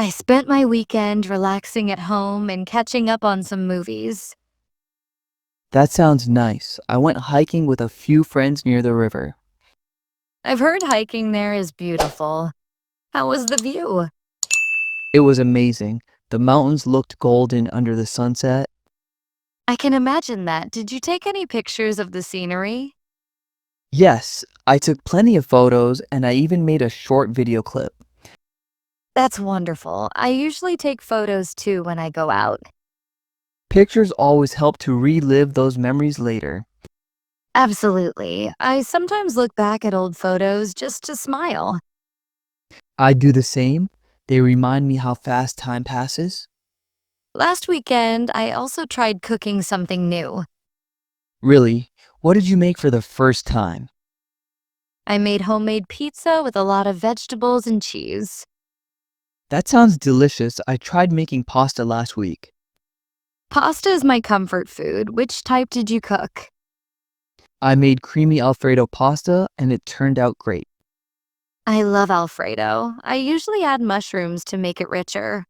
I spent my weekend relaxing at home and catching up on some movies. That sounds nice. I went hiking with a few friends near the river. I've heard hiking there is beautiful. How was the view? It was amazing. The mountains looked golden under the sunset. I can imagine that. Did you take any pictures of the scenery? Yes, I took plenty of photos and I even made a short video clip. That's wonderful. I usually take photos too when I go out. Pictures always help to relive those memories later. Absolutely. I sometimes look back at old photos just to smile. I do the same. They remind me how fast time passes. Last weekend, I also tried cooking something new. Really, what did you make for the first time? I made homemade pizza with a lot of vegetables and cheese. That sounds delicious. I tried making pasta last week. Pasta is my comfort food. Which type did you cook? I made creamy Alfredo pasta and it turned out great. I love Alfredo. I usually add mushrooms to make it richer.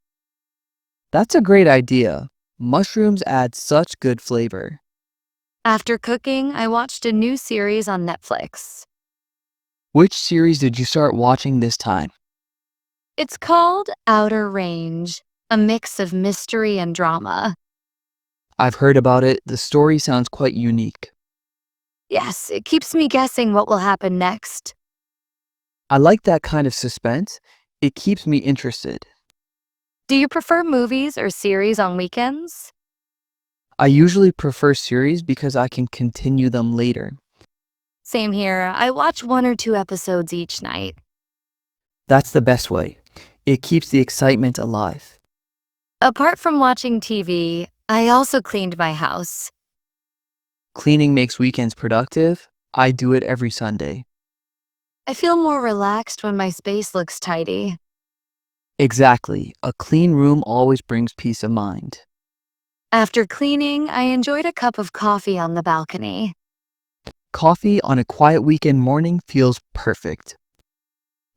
That's a great idea. Mushrooms add such good flavor. After cooking, I watched a new series on Netflix. Which series did you start watching this time? It's called Outer Range, a mix of mystery and drama. I've heard about it. The story sounds quite unique. Yes, it keeps me guessing what will happen next. I like that kind of suspense. It keeps me interested. Do you prefer movies or series on weekends? I usually prefer series because I can continue them later. Same here. I watch one or two episodes each night. That's the best way. It keeps the excitement alive. Apart from watching TV, I also cleaned my house. Cleaning makes weekends productive. I do it every Sunday. I feel more relaxed when my space looks tidy. Exactly. A clean room always brings peace of mind. After cleaning, I enjoyed a cup of coffee on the balcony. Coffee on a quiet weekend morning feels perfect.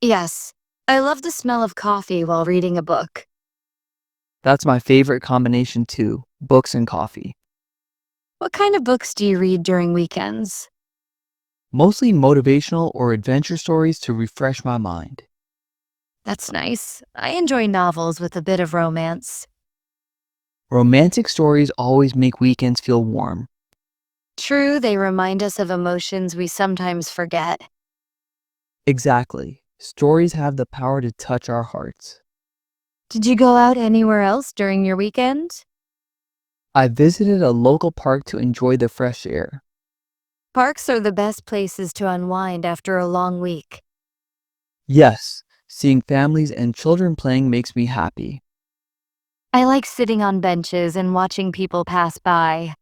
Yes, I love the smell of coffee while reading a book. That's my favorite combination too, books and coffee. What kind of books do you read during weekends? Mostly motivational or adventure stories to refresh my mind. That's nice. I enjoy novels with a bit of romance. Romantic stories always make weekends feel warm. True, they remind us of emotions we sometimes forget. Exactly. Stories have the power to touch our hearts. Did you go out anywhere else during your weekend? I visited a local park to enjoy the fresh air. Parks are the best places to unwind after a long week. Yes, seeing families and children playing makes me happy. I like sitting on benches and watching people pass by.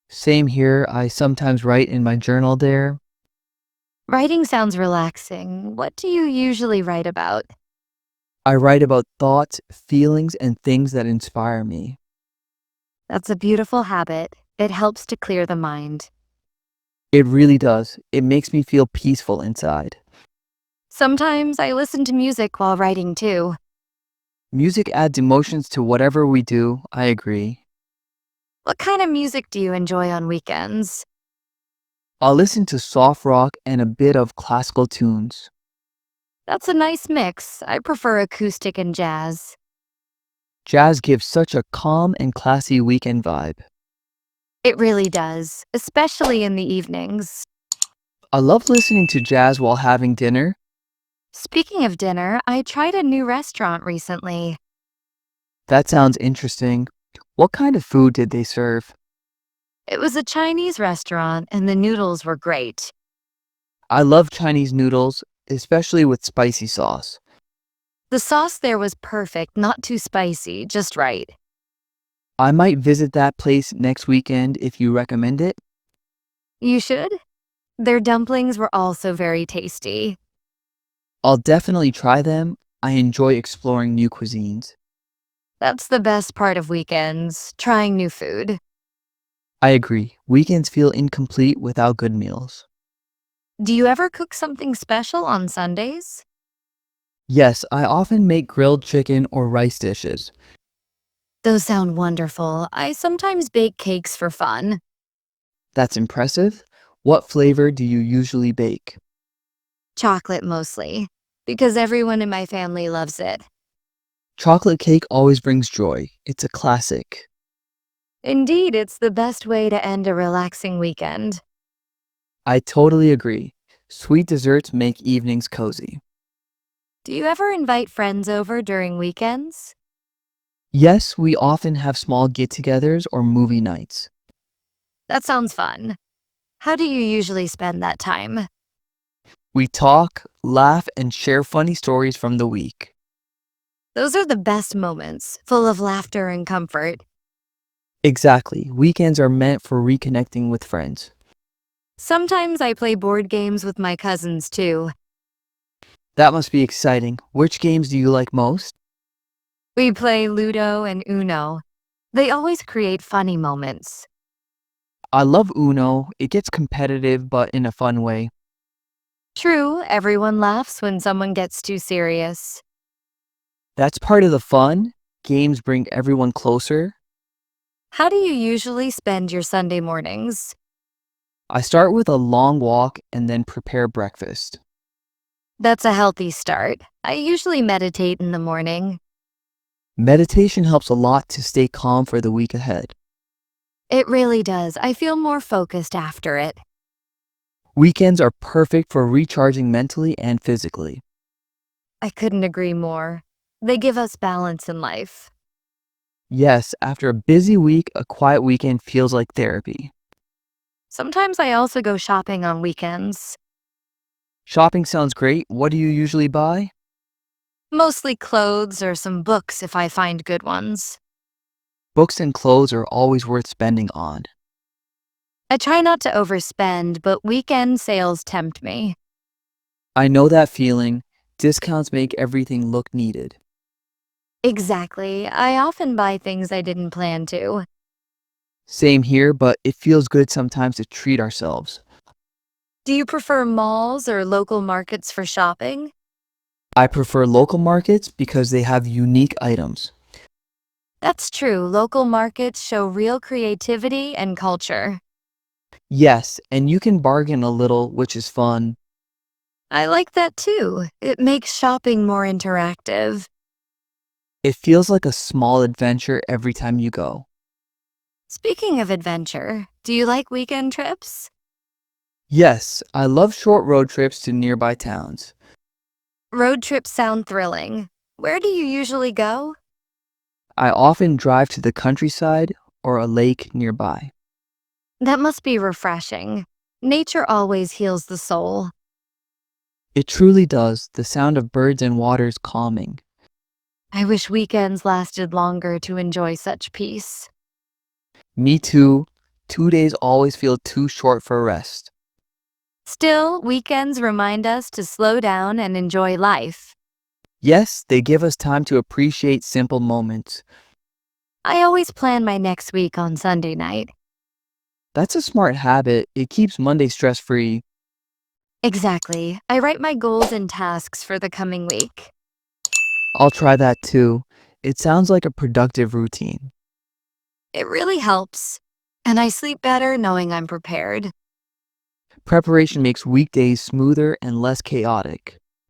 Same here, I sometimes write in my journal there. Writing sounds relaxing. What do you usually write about? I write about thoughts, feelings, and things that inspire me. That's a beautiful habit. It helps to clear the mind. It really does. It makes me feel peaceful inside. Sometimes I listen to music while writing too. Music adds emotions to whatever we do, I agree. What kind of music do you enjoy on weekends? I'll listen to soft rock and a bit of classical tunes. That's a nice mix. I prefer acoustic and jazz. Jazz gives such a calm and classy weekend vibe. It really does, especially in the evenings. I love listening to jazz while having dinner. Speaking of dinner, I tried a new restaurant recently. That sounds interesting. What kind of food did they serve? It was a Chinese restaurant and the noodles were great. I love Chinese noodles, especially with spicy sauce. The sauce there was perfect, not too spicy, just right. I might visit that place next weekend if you recommend it. You should? Their dumplings were also very tasty. I'll definitely try them. I enjoy exploring new cuisines. That's the best part of weekends, trying new food. I agree. Weekends feel incomplete without good meals. Do you ever cook something special on Sundays? Yes, I often make grilled chicken or rice dishes. Those sound wonderful. I sometimes bake cakes for fun. That's impressive. What flavor do you usually bake? Chocolate mostly, because everyone in my family loves it. Chocolate cake always brings joy. It's a classic. Indeed, it's the best way to end a relaxing weekend. I totally agree. Sweet desserts make evenings cozy. Do you ever invite friends over during weekends? Yes, we often have small get-togethers or movie nights. That sounds fun. How do you usually spend that time? We talk, laugh, and share funny stories from the week. Those are the best moments, full of laughter and comfort. Exactly. Weekends are meant for reconnecting with friends. Sometimes I play board games with my cousins too. That must be exciting. Which games do you like most? We play Ludo and Uno. They always create funny moments. I love Uno. It gets competitive, but in a fun way. True, everyone laughs when someone gets too serious. That's part of the fun. Games bring everyone closer. How do you usually spend your Sunday mornings? I start with a long walk and then prepare breakfast. That's a healthy start. I usually meditate in the morning. Meditation helps a lot to stay calm for the week ahead. It really does. I feel more focused after it. Weekends are perfect for recharging mentally and physically. I couldn't agree more. They give us balance in life. Yes, after a busy week, a quiet weekend feels like therapy. Sometimes I also go shopping on weekends. Shopping sounds great. What do you usually buy? Mostly clothes or some books if I find good ones. Books and clothes are always worth spending on. I try not to overspend, but weekend sales tempt me. I know that feeling. Discounts make everything look needed. Exactly. I often buy things I didn't plan to. Same here, but it feels good sometimes to treat ourselves. Do you prefer malls or local markets for shopping? I prefer local markets because they have unique items. That's true. Local markets show real creativity and culture. Yes, and you can bargain a little, which is fun. I like that too. It makes shopping more interactive. It feels like a small adventure every time you go. Speaking of adventure, do you like weekend trips? Yes, I love short road trips to nearby towns. Road trips sound thrilling. Where do you usually go? I often drive to the countryside or a lake nearby. That must be refreshing. Nature always heals the soul. It truly does. The sound of birds and water is calming. I wish weekends lasted longer to enjoy such peace. Me too. 2 days always feel too short for rest. Still, weekends remind us to slow down and enjoy life. Yes, they give us time to appreciate simple moments. I always plan my next week on Sunday night. That's a smart habit. It keeps Monday stress-free. Exactly. I write my goals and tasks for the coming week. I'll try that too. It sounds like a productive routine. It really helps. And I sleep better knowing I'm prepared. Preparation makes weekdays smoother and less chaotic.